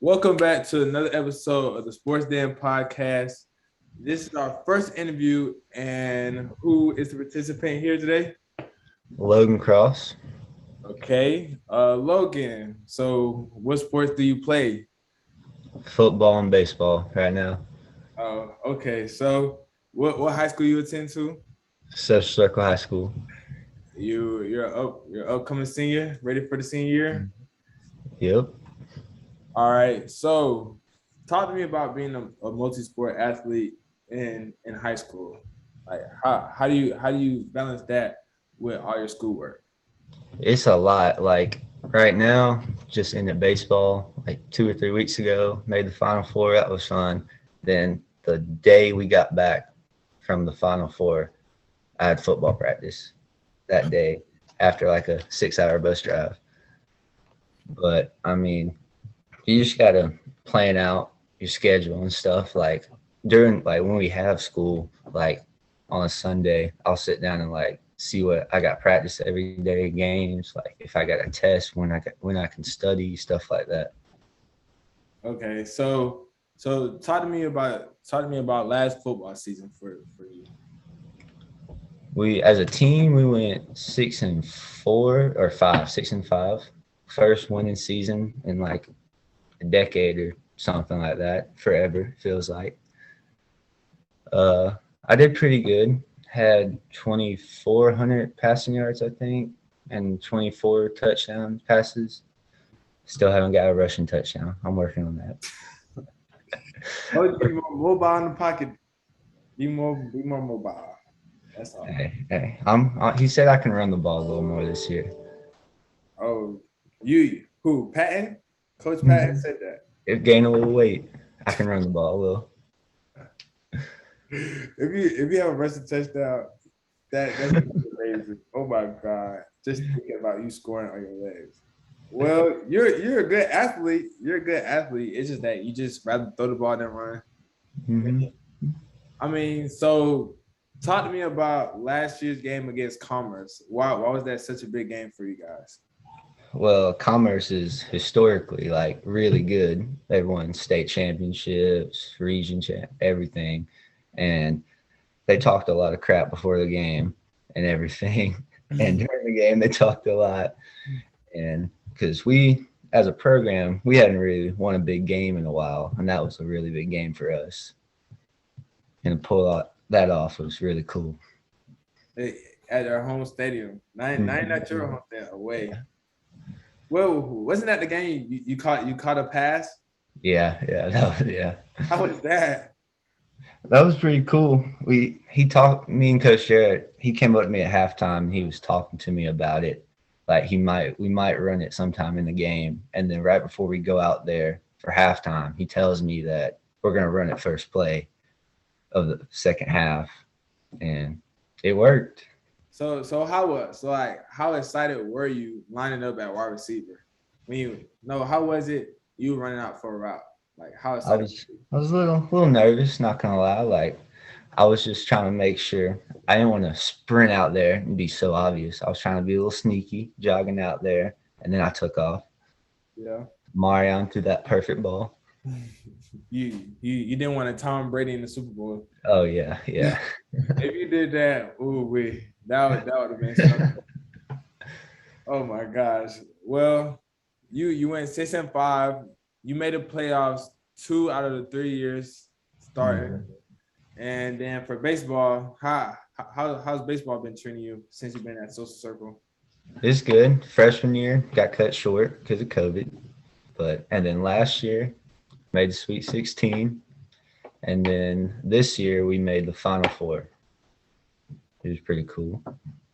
Welcome back to another episode of the Sports Den podcast. This is our first interview, and who is the participant here today? Logan Cross. Okay, Logan. So, what sports do you play? Football and baseball right now. Okay. So, what high school you attend to? Social Circle High School. You're upcoming senior, ready for the senior year. Yep. All right. So, talk to me about being a multi-sport athlete in high school. Like, how do you balance that with all your schoolwork? It's a lot. Like right now, just ended baseball like 2 or 3 weeks ago. Made the Final Four. That was fun. Then the day we got back from the Final Four, I had football practice that day after like a 6-hour bus drive. But I mean, you just gotta plan out your schedule and stuff. Like during like when we have school, like on a Sunday, I'll sit down and like see what I got practice every day, games, like if I got a test, when I can study, stuff like that. Okay, so talk to me about last football season for you. We as a team we went 6-4 or 5, 6-5. First winning season in like a decade or something like that. Forever feels like. I did pretty good. Had 2,400 passing yards, I think, and 24 touchdown passes. Still haven't got a rushing touchdown. I'm working on that. Oh, be more mobile in the pocket. Be more mobile. That's all. Hey, he said I can run the ball a little more this year. Oh, you who? Patton? Coach Patton Mhm. said that. If gain a little weight, I can run the ball a little. If you have a rushing touchdown, that's amazing. Oh my God. Just thinking about you scoring on your legs. Well, you're a good athlete. You're a good athlete. It's just that you just rather throw the ball than run. Hmm. I mean, so talk to me about last year's game against Commerce. Why was that such a big game for you guys? Well, Commerce is historically like really good. They've won state championships, region champ, everything, and they talked a lot of crap before the game and everything. And during the game, they talked a lot. And because we, as a program, we hadn't really won a big game in a while, and that was a really big game for us. And to pull that off was really cool. At our home stadium. Nine at your Mhm. home stadium away. Well, wasn't that the game you caught a pass? Yeah. How was that? That was pretty cool. He talked me and Coach Jarrett. He came up to me at halftime. And he was talking to me about it. Like we might run it sometime in the game. And then right before we go out there for halftime, he tells me that we're gonna run it first play of the second half, and it worked. So how excited were you lining up at wide receiver? When you no, how was it you running out for a route? Like how I excited was were you? I was a little nervous, not gonna lie. Like I was just trying to make sure I didn't want to sprint out there and be so obvious. I was trying to be a little sneaky, jogging out there, and then I took off. Yeah. Marion threw that perfect ball. You didn't want to Tom Brady in the Super Bowl. Oh yeah. If you did that, ooh we that would have been something. Oh my gosh. Well, you went 6-5. You made the playoffs 2 out of the 3 years starting. Mhm. And then for baseball, how's baseball been treating you since you've been at Social Circle? It's good. Freshman year got cut short because of COVID, but and then last year made the Sweet 16, and then this year we made the Final Four. It was pretty cool.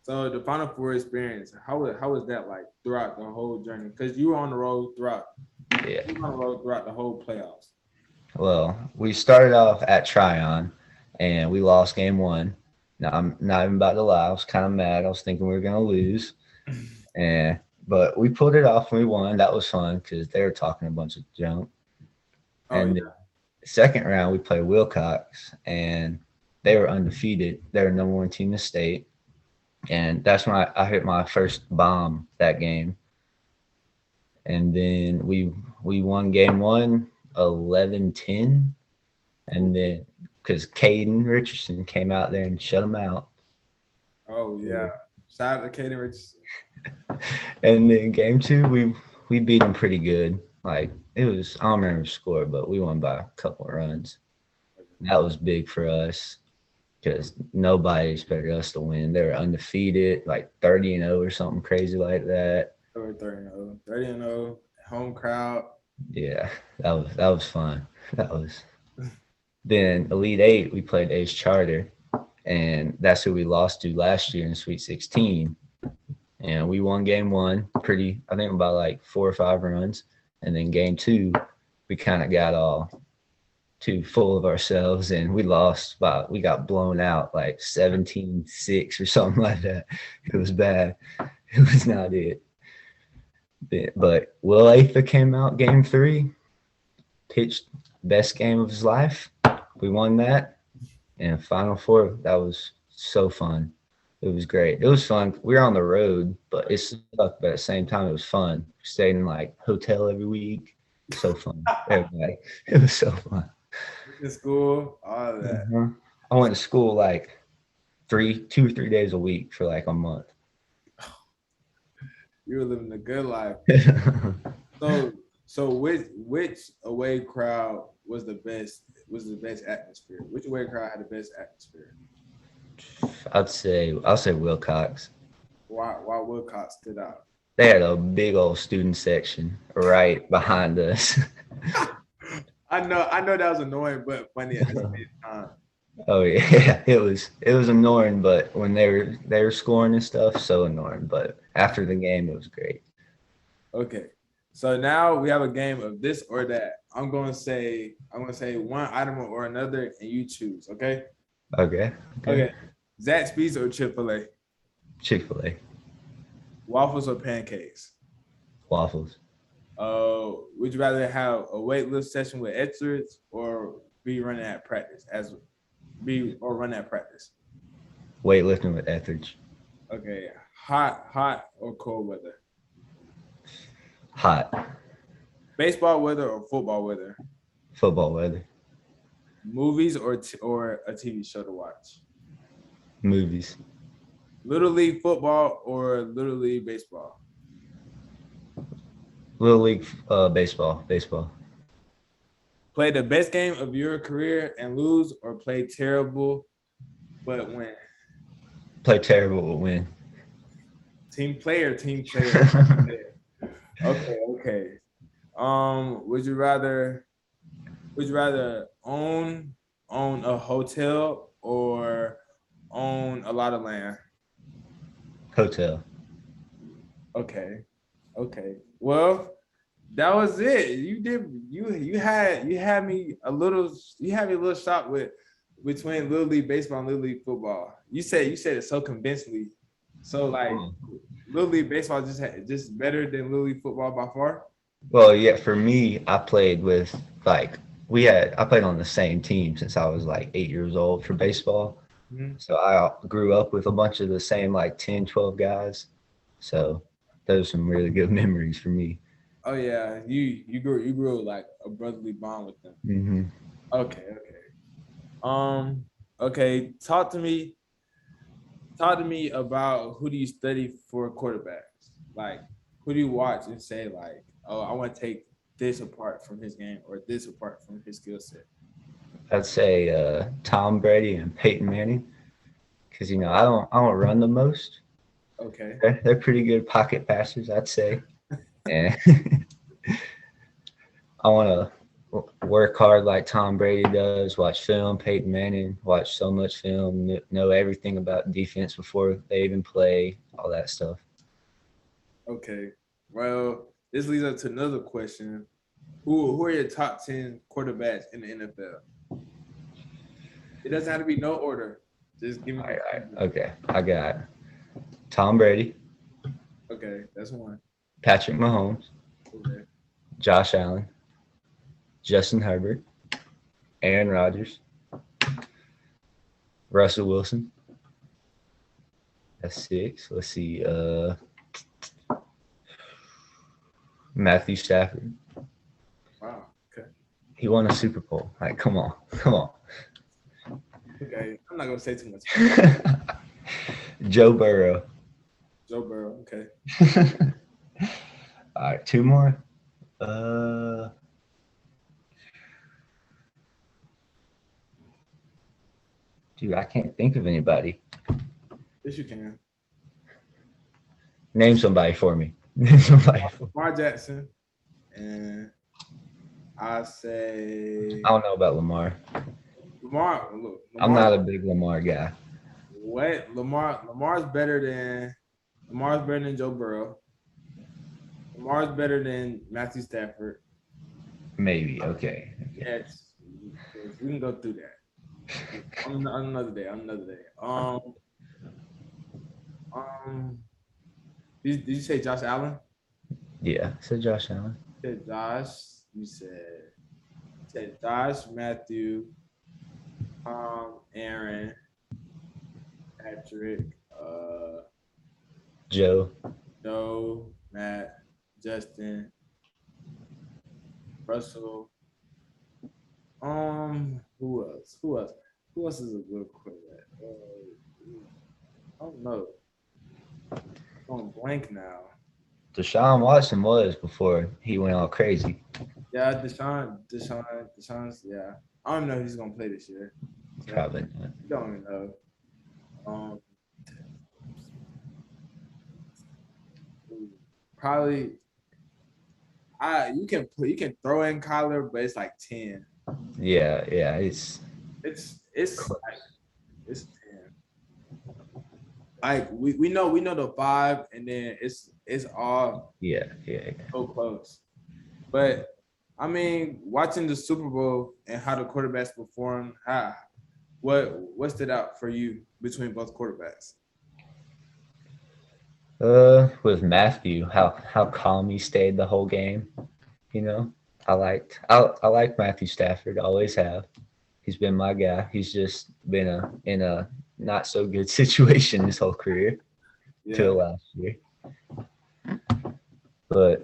So the Final Four experience, how was that like throughout the whole journey? Because you were on the road throughout Yeah. you were on the road throughout the whole playoffs. Well, we started off at Tryon, and we lost game one. Now I'm not even about to lie. I was kind of mad. I was thinking we were gonna lose, and but we pulled it off and we won. That was fun because they were talking a bunch of junk. Oh And the yeah. second round we played Wilcox, and they were undefeated. They were number one team in the state, and that's when I hit my first bomb that game. and then we won game one 11-10, and then because Caden Richardson came out there and shut them out. Oh yeah. Shout out to Kaden Richardson. And then game two, we beat them pretty good. Like it was, I don't remember the score, but we won by a couple of runs. That was big for us because nobody expected us to win. They were undefeated, like 30-0 or something crazy like that. They were 30-0. 30-0. Home crowd. Yeah, that was fun. That was. Then Elite Eight, we played Ace Charter, and that's who we lost to last year in Sweet 16. And we won game one pretty, I think about like 4 or 5 runs. And then game two, we kind of got all too full of ourselves and we lost we got blown out like 17-6 or something like that. It was bad. It was not it. But Will Atha came out game three, pitched best game of his life. We won that. And Final Four, that was so fun. It was great. It was fun. We were on the road, but it sucked. But at the same time, it was fun. We stayed in like hotel every week. So fun. Everybody. It was so fun. In school, all of that. Mm-hmm. I went to school like 2 or 3 days a week for like a month. You were living a good life. So which away crowd was the best atmosphere? Which away crowd had the best atmosphere? I'll say Wilcox. Why Wilcox stood out? They had a big old student section right behind us. I know that was annoying, but funny at the same time. Oh yeah, it was annoying, but when they were scoring and stuff, so annoying. But after the game, it was great. Okay, so now we have a game of this or that. I'm gonna say one item or another, and you choose. Okay. Okay. Zaxby's or Chick-fil-A? Chick-fil-A. Waffles or pancakes? Waffles. Would you rather have a weightlifting session with experts or run at practice? Weightlifting with Etheridge. Okay. Hot or cold weather? Hot. Baseball weather or football weather? Football weather. Movies or a TV show to watch? Movies. Little League football or Little League baseball? Little League baseball. Play the best game of your career and lose, or play terrible but win? Play terrible but win. Team player. Okay. Would you rather own a hotel or own a lot of land? Hotel. Okay. Well, that was it. You had me a little shot between Little League baseball and Little League football. You said it so convincingly. So like Little League baseball just better than Little League football by far? Well, yeah, for me, I played with I played on the same team since I was like 8 years old for baseball. Mm-hmm. So I grew up with a bunch of the same like 10, 12 guys. So those are some really good memories for me. Oh yeah, you grew like a brotherly bond with them. Mm-hmm. Okay. Okay. Talk to me about who do you study for quarterbacks? Like, who do you watch and say like, oh, I want to take this apart from his game or this apart from his skill set? I'd say Tom Brady and Peyton Manning, because I don't run the most. Okay. They're pretty good pocket passers, I'd say. And I want to work hard like Tom Brady does, watch film, Peyton Manning, watch so much film, know everything about defense before they even play, all that stuff. Okay. Well, this leads up to another question. Who are your top 10 quarterbacks in the NFL? It doesn't have to be no order. Just give me. All right. Okay. I got Tom Brady. Okay, that's one. Patrick Mahomes. Okay. Josh Allen. Justin Herbert. Aaron Rodgers. Russell Wilson. That's 6. Let's see. Matthew Stafford. Wow. Okay. He won a Super Bowl. Like, come on, come on. Okay. I'm not gonna say too much. Joe Burrow. Joe Burrow. Okay. All right, two more. Dude, I can't think of anybody. Yes, you can. Name somebody for me. Name somebody. Lamar Jackson, and I say I don't know about Lamar. Lamar. Look, I'm not a big Lamar guy. What Lamar's better than Joe Burrow. Lamar's better than Matthew Stafford. Maybe. Okay. Yes, we can go through that on another day. Did you say Josh Allen? Yeah. So Josh Allen. You said Josh. You said Josh, Matthew, Aaron, Patrick, Joe. Matt, Justin, Russell. Who else? Who else is a good quarterback? I don't know. I'm going blank now. Deshaun Watson was before he went all crazy. Yeah, Deshaun's. Yeah, I don't know if he's gonna play this year. So Probably not. don't even know. Probably. You can throw in Kyler, but it's like 10. Yeah. It's like, it's 10. Like we know the 5, and then it's all Yeah. so close. But I mean, watching the Super Bowl and how the quarterbacks perform, what stood out for you between both quarterbacks? With Matthew, how calm he stayed the whole game. You know, I like Matthew Stafford. Always have. He's been my guy. He's just been in a not so good situation his whole career till last year. But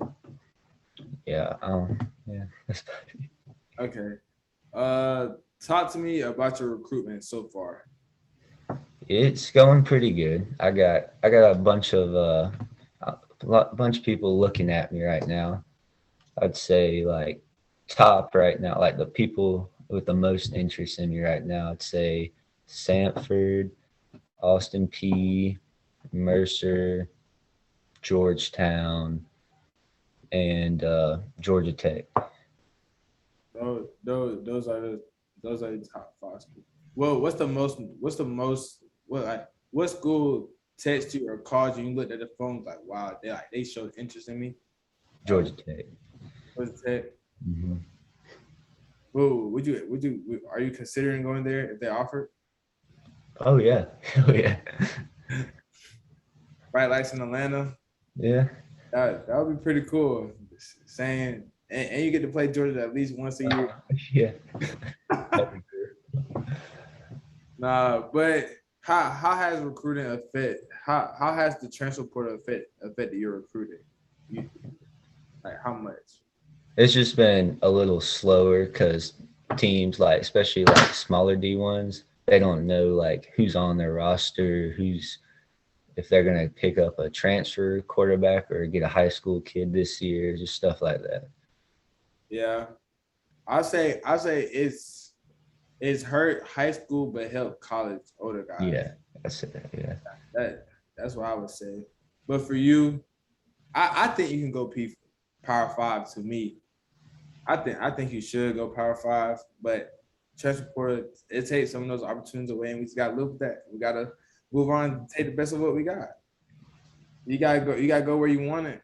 yeah, that's about it. Okay. Talk to me about your recruitment so far. It's going pretty good. I got a bunch of people looking at me right now. I'd say like top right now, like the people with the most interest in me right now, I'd say Sanford, Austin P, Mercer, Georgetown, and Georgia Tech. Those are the top 5 schools. Well, what school text you or called you and you looked at the phone like, wow, they showed interest in me? Georgia Tech. Georgia Tech. Mm-hmm. Well, are you considering going there if they offered? Oh yeah. Bright Lights in Atlanta. Yeah. That would be pretty cool. Saying and you get to play Georgia at least once a year. Yeah. Nah, but how has recruiting affected? How has the transfer portal affected your recruiting? Like how much? It's just been a little slower because teams like, especially like smaller D1s, they don't know like who's on their roster, if they're gonna pick up a transfer quarterback or get a high school kid this year, just stuff like that. Yeah, I say it's hurt high school but help college older guys. Yeah, that's it. Yeah, that's what I would say. But for you, I think you can go Power 5 to me. I think you should go Power 5, but transfer portal, it takes some of those opportunities away, and we just gotta live with that. We gotta move on and take the best of what we got. You gotta go where you want it.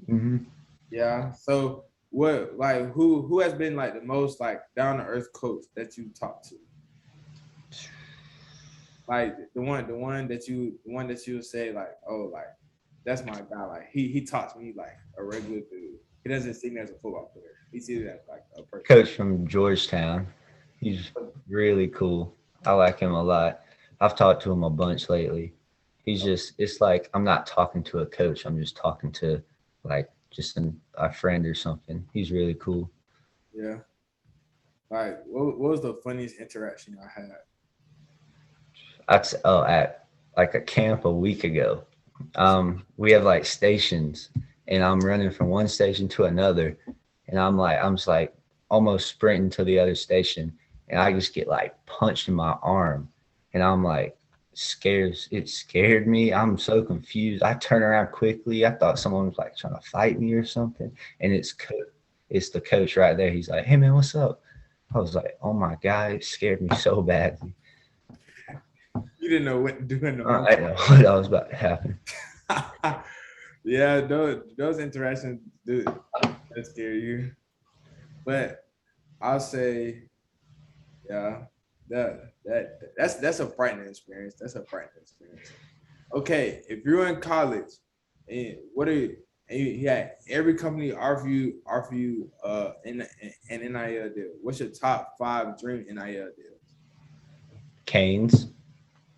Mm-hmm. Yeah. So who has been like the most like down to earth coach that you talked to? Like the one that you would say like, oh, like that's my guy. Like he talks to me like a regular dude. He doesn't see me as a football player. He sees it as like a person. Coach from Georgetown. He's really cool. I like him a lot. I've talked to him a bunch lately. It's like I'm not talking to a coach. I'm just talking to like just a friend or something. He's really cool. Yeah. Like, what was the funniest interaction I had? At like a camp a week ago. We have like stations, and I'm running from one station to another, and I'm just like almost sprinting to the other station, and I just get like punched in my arm, and I'm like scared. It scared me. I'm so confused. I turn around quickly. I thought someone was like trying to fight me or something, and it's the coach right there. He's like, "Hey man, what's up?" I was like, "Oh my god!" It scared me so badly. You didn't know what to do in the moment. I know what was about to happen. Yeah, those interactions do that scare you. But I'll say, yeah, that's a frightening experience. That's a frightening experience. Okay, if you're in college, and what are you? And yeah, every company offer you an NIL deal. What's your top 5 dream NIL deals? Canes.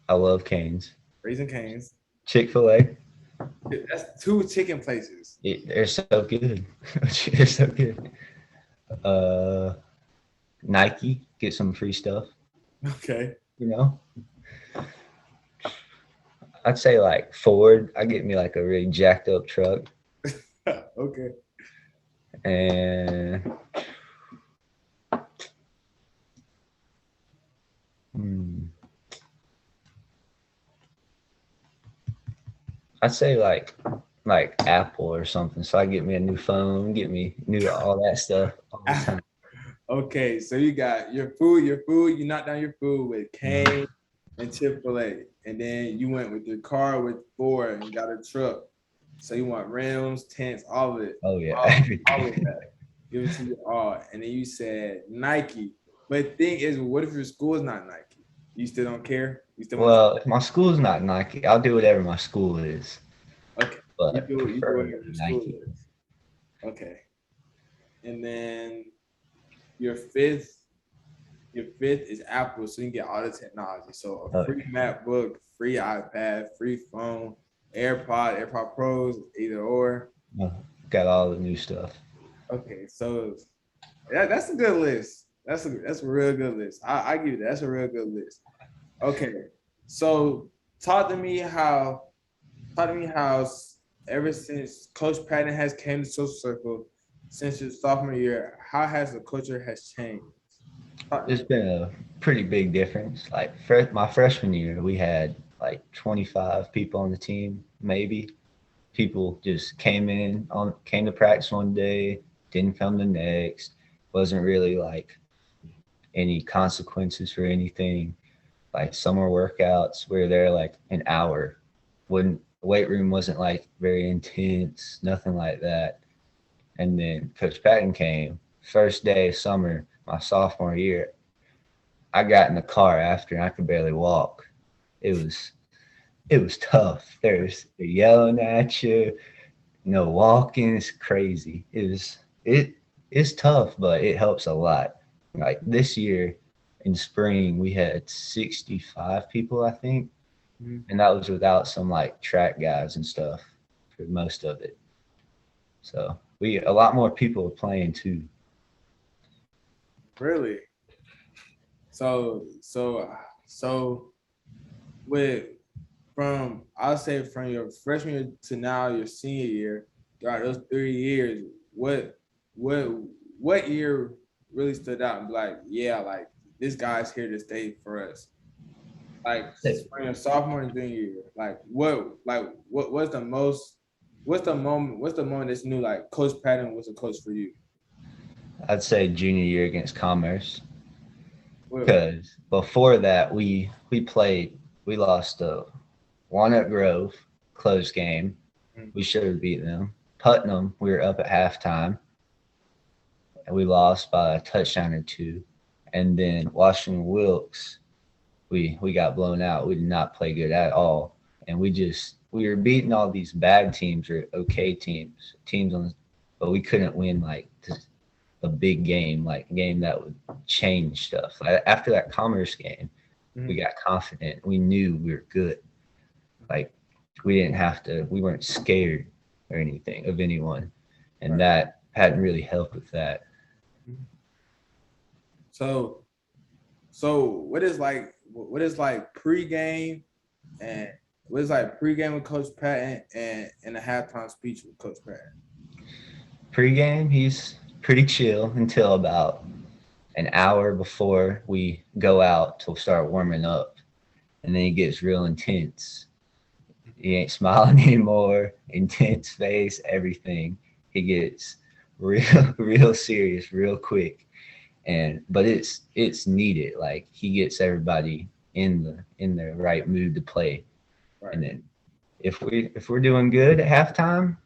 I love Canes. Raising Cane's. Chick-fil-A. That's 2 chicken places. They're so good. They're so good. Uh, Nike. Get some free stuff. Okay. You know. I'd say like Ford. I get me like a really jacked up truck. Okay. And hmm, I'd say like Apple or something. So I get me a new phone, get me new all that stuff all the time. Okay, so you got your food. You knocked down your food with Cane and Chick-fil-A. And then you went with your car with Ford and got a truck. So you want rims, tents, all of it. Oh yeah, All of that. Give it to you all. And then you said Nike. But the thing is, what if your school is not Nike? You still don't care? You still want Well, if my school's not Nike, I'll do whatever my school is. to? Okay. But You do preferably whatever your school Nike. is. Okay. And then your fifth is Apple, so you can get all the technology. So a free MacBook, free iPad, free phone, AirPod Pros, either or. Got all the new stuff. Okay, so that's a good list. That's a real good list. I give you that. That's a real good list. Okay, so talk to me how ever since Coach Patton has came to Social Circle since his sophomore year, how has the culture has changed? There's been a pretty big difference. Like my freshman year, we had like 25 people on the team, maybe. People just came to practice one day, didn't come the next. Wasn't really like any consequences for anything. Like summer workouts, we were there like an hour. Wouldn't Weight room wasn't like very intense, nothing like that. And then Coach Patton came first day of summer, my sophomore year. I got in the car after and I could barely walk. It was tough. They're yelling at you, no walking. It's crazy. It's tough, but it helps a lot. Like this year in spring, we had 65 people, I think, and that was without some like track guys and stuff for most of it. So a lot more people are playing too. Really? So with I'll say from your freshman year to now your senior year, throughout those 3 years, what what year really stood out and be like, yeah, like this guy's here to stay for us? Like from your sophomore and junior year, what's the moment that you knew like Coach Patton was a coach for you? I'd say junior year against Commerce. What, Because before that, we lost a Walnut Grove close game. We should have beat them. Putnam, we were up at halftime, and we lost by a touchdown or two. And then Washington Wilkes, we got blown out. We did not play good at all, and we were beating all these bad teams or okay teams but we couldn't win like a big game, like a game that would change stuff. Like after that Commerce game, we got confident. We knew we were good. Like we weren't scared or anything of anyone. and that hadn't really helped with that. So, what is like pregame and what is like pregame with Coach Patton and a halftime speech with Coach Patton? Pre-game, he's pretty chill until about an hour before we go out to start warming up, and then he gets real intense. He ain't smiling anymore, intense face, everything. He gets real serious real quick. But it's needed. Like he gets everybody in the right mood to play. Right. And then if we're doing good at halftime,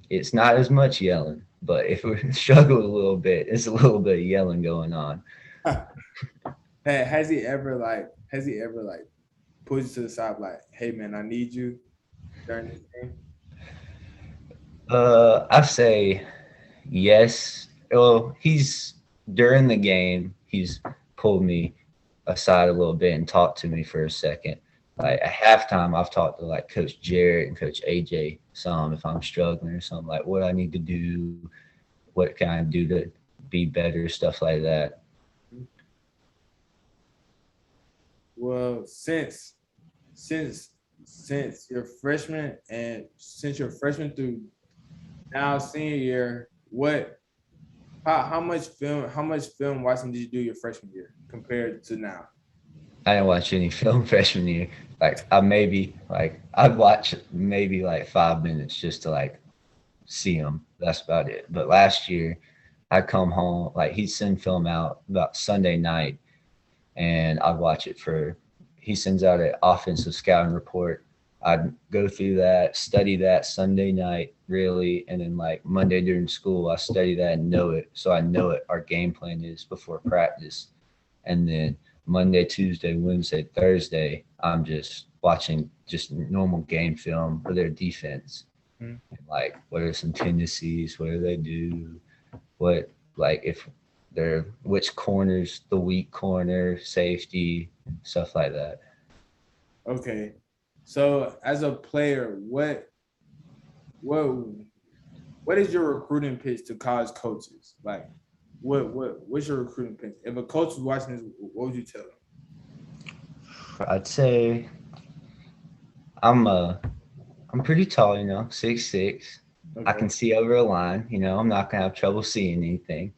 it's not as much yelling. But if we struggle a little bit, it's a little bit of yelling going on. Has he ever pulled you to the side like, hey man, I need you during this game? I say yes. Well, he's during the game, he's pulled me aside a little bit and talked to me for a second. Like at halftime, I've talked to like Coach Jarrett and Coach AJ some if I'm struggling or something, like what I need to do, what can I do to be better, stuff like that. Well, since you're freshman and since you're freshman through now senior year, how much film watching did you do your freshman year compared to now? I didn't watch any film freshman year. Like I'd watch maybe like 5 minutes just to like see them. That's about it. But last year, I'd come home, like he'd send film out about Sunday night, and I'd watch it he sends out an offensive scouting report. I'd go through that, study that Sunday night, really, and then like Monday during school, I study that and know it. So I know what our game plan is before practice. And then Monday, Tuesday, Wednesday, Thursday, I'm just watching just normal game film for their defense. Mm-hmm. Like, what are some tendencies? What do they do? What, like, if they're, which corners, the weak corner, safety, stuff like that. Okay. So as a player, what is your recruiting pitch to college coaches? Like, what's your recruiting pitch? If a coach was watching this, what would you tell them? I'd say I'm pretty tall, 6'6". Okay. I can see over a line, I'm not gonna have trouble seeing anything.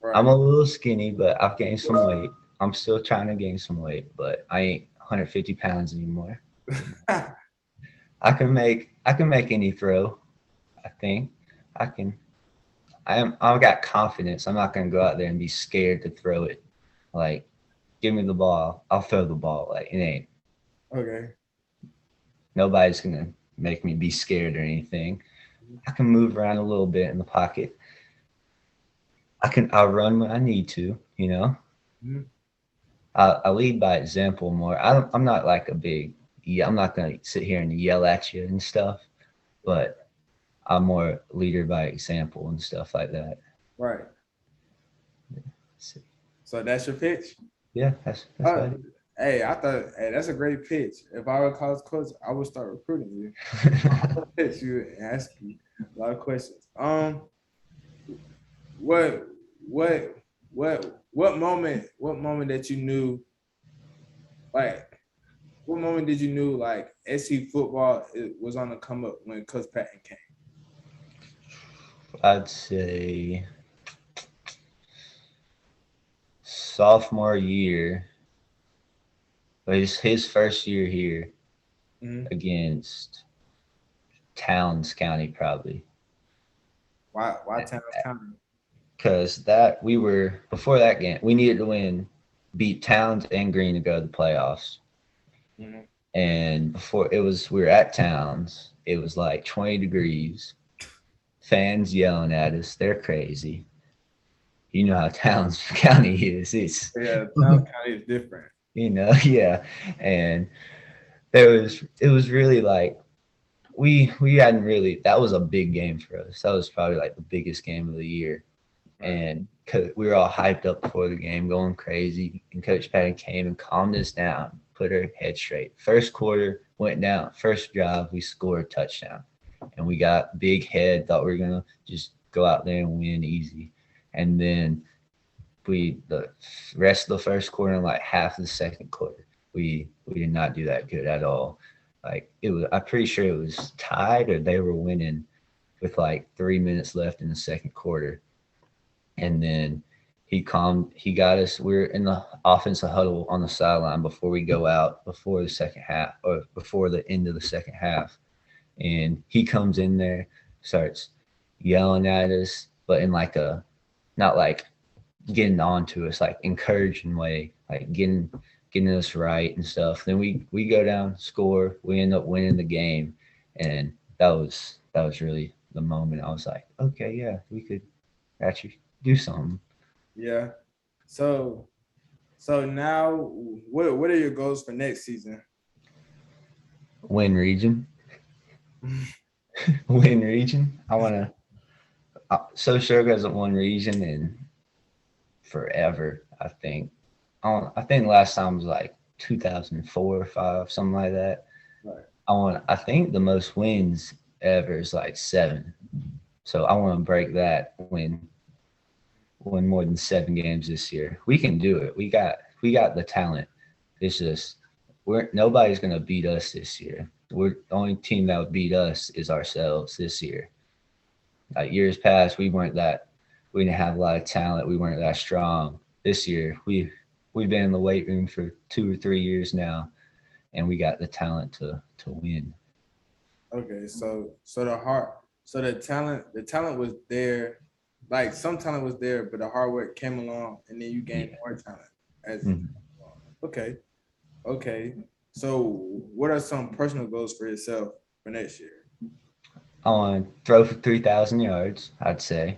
Right. I'm a little skinny, but I've gained some weight. I'm still trying to gain some weight, but I ain't 150 pounds anymore. I can make any throw. I think I can. I've got confidence. I'm not gonna go out there and be scared to throw it. Like, give me the ball, I'll throw the ball. Like it ain't. Okay. Nobody's gonna make me be scared or anything. I can move around a little bit in the pocket. I'll run when I need to. Mm-hmm. I lead by example more. I'm not like I'm not gonna sit here and yell at you and stuff, but I'm more leader by example and stuff like that. Right. So that's your pitch? Yeah, that's right. Hey, that's a great pitch. If I were a college coach, I would start recruiting you. I would pitch you and ask you a lot of questions. What moment that you knew, like, what moment did you knew like SC football was on the come up when Coach Patton came? I'd say sophomore year. But his first year here against Towns County, probably. Why Towns County? Because before that game, we needed to beat Towns and Green to go to the playoffs. Mm-hmm. And before we were at Towns, it was like 20 degrees, fans yelling at us. They're crazy. You know how Towns County is. Towns County is different. Yeah. And it was really like, we hadn't really, that was a big game for us. That was probably like the biggest game of the year. Right. And we were all hyped up before the game, going crazy. And Coach Patton came and calmed us down, put our head straight. First quarter, went down. First drive, we scored a touchdown. And and we got big head, thought we were gonna just go out there and win easy. And then the rest of the first quarter and like half of the second quarter, we did not do that good at all. Like I'm pretty sure it was tied or they were winning with like 3 minutes left in the second quarter. And then he got us. We're in the offensive huddle on the sideline before we go out, before the second half or before the end of the second half. And he comes in there, starts yelling at us, but in like not like getting on to us, like encouraging way, like getting us right and stuff. Then we go down, score, we end up winning the game. And that was really the moment I was like, okay, yeah, we could actually do something. Yeah. So now what are your goals for next season? Win region. Win region. I want to. So Sugar hasn't won region in forever. I think. I think last time was like 2004 or 5, something like that. Right. I think the most wins ever is like 7. So I want to break that. Win more than 7 games this year. We can do it. We got the talent. It's just nobody's gonna beat us this year. The only team that would beat us is ourselves this year. Like years past, we didn't have a lot of talent. We weren't that strong. This year, we've been in the weight room for 2 or 3 years now, and we got the talent to win. Okay, so the talent was there. Like some talent was there, but the hard work came along, and then you gained more talent. Okay, okay. So, what are some personal goals for yourself for next year? I want to throw for 3,000 yards, I'd say,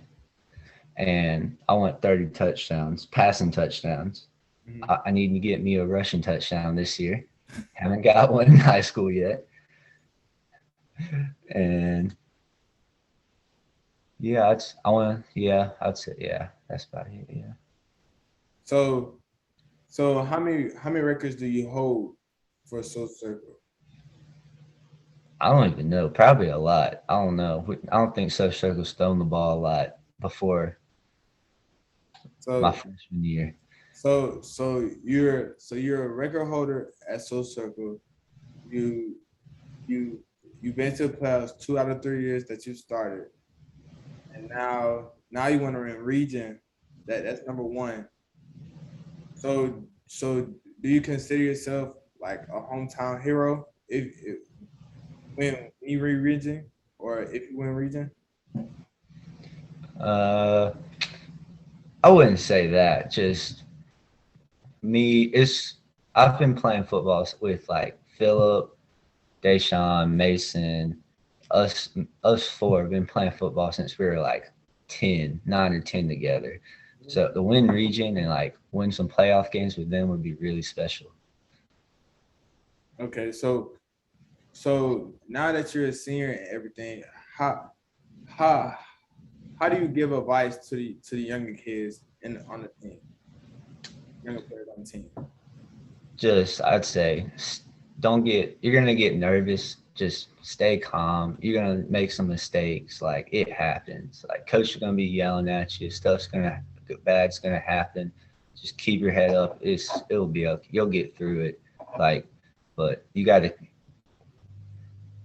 and I want 30 touchdowns, passing touchdowns. Mm-hmm. I need to get me a rushing touchdown this year. Haven't got one in high school yet. And yeah, I'd say that's about it. Yeah. So how many records do you hold for Soul Circle? I don't even know. Probably a lot. I don't know. I don't think Social Circle's thrown the ball a lot before my freshman year. So you're a record holder at Soul Circle. You've been to the playoffs 2 out of 3 years that you started, and now you want to win region. That's number one. So do you consider yourself like a hometown hero if when you win region or if you win region? I wouldn't say that. Just me. I've been playing football with like Philip, Deshaun, Mason. Us 4 have been playing football since we were like 9 or 10 together. So the win region and like win some playoff games with them would be really special. Okay, so now that you're a senior and everything, how how do you give advice to the younger kids on the team, younger players on the team? Just I'd say you're gonna get nervous. Just stay calm. You're gonna make some mistakes. Like it happens. Like coach is gonna be yelling at you. Bad's gonna happen. Just keep your head up. It'll be okay. You'll get through it. Like, but you gotta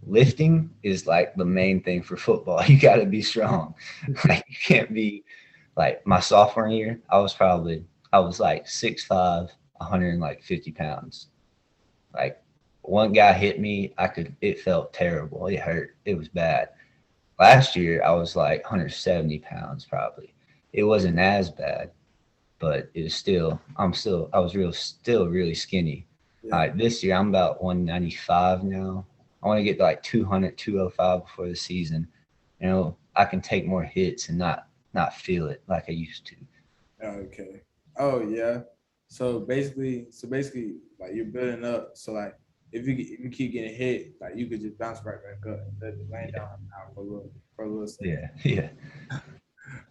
lifting is like the main thing for football. You gotta be strong. Like you can't be like my sophomore year, I was like 6'5", 150 pounds. Like one guy hit me, it felt terrible. It hurt. It was bad. Last year I was like 170 pounds probably. It wasn't as bad, but it was still I was still really skinny. Yeah. This year I'm about 195 now. I want to get to like 200, 205 before the season. You know, I can take more hits and not feel it like I used to. Okay. Oh yeah. So basically, like you're building up. So like, if you keep getting hit, like you could just bounce right back up instead of laying down for a little second. Yeah.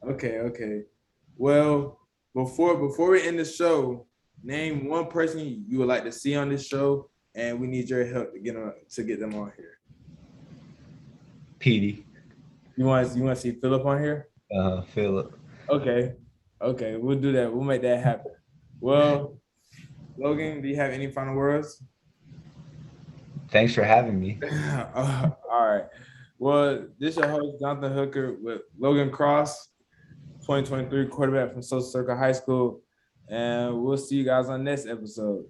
Okay. Well, before we end the show, name one person you would like to see on this show, and we need your help to get them on here. Petey. You want to see Philip on here? Philip. Okay, we'll do that. We'll make that happen. Well, Logan, do you have any final words? Thanks for having me. All right. Well, this is your host, Jonathan Hooker, with Logan Cross, 2023 quarterback from Social Circle High School. And we'll see you guys on the next episode.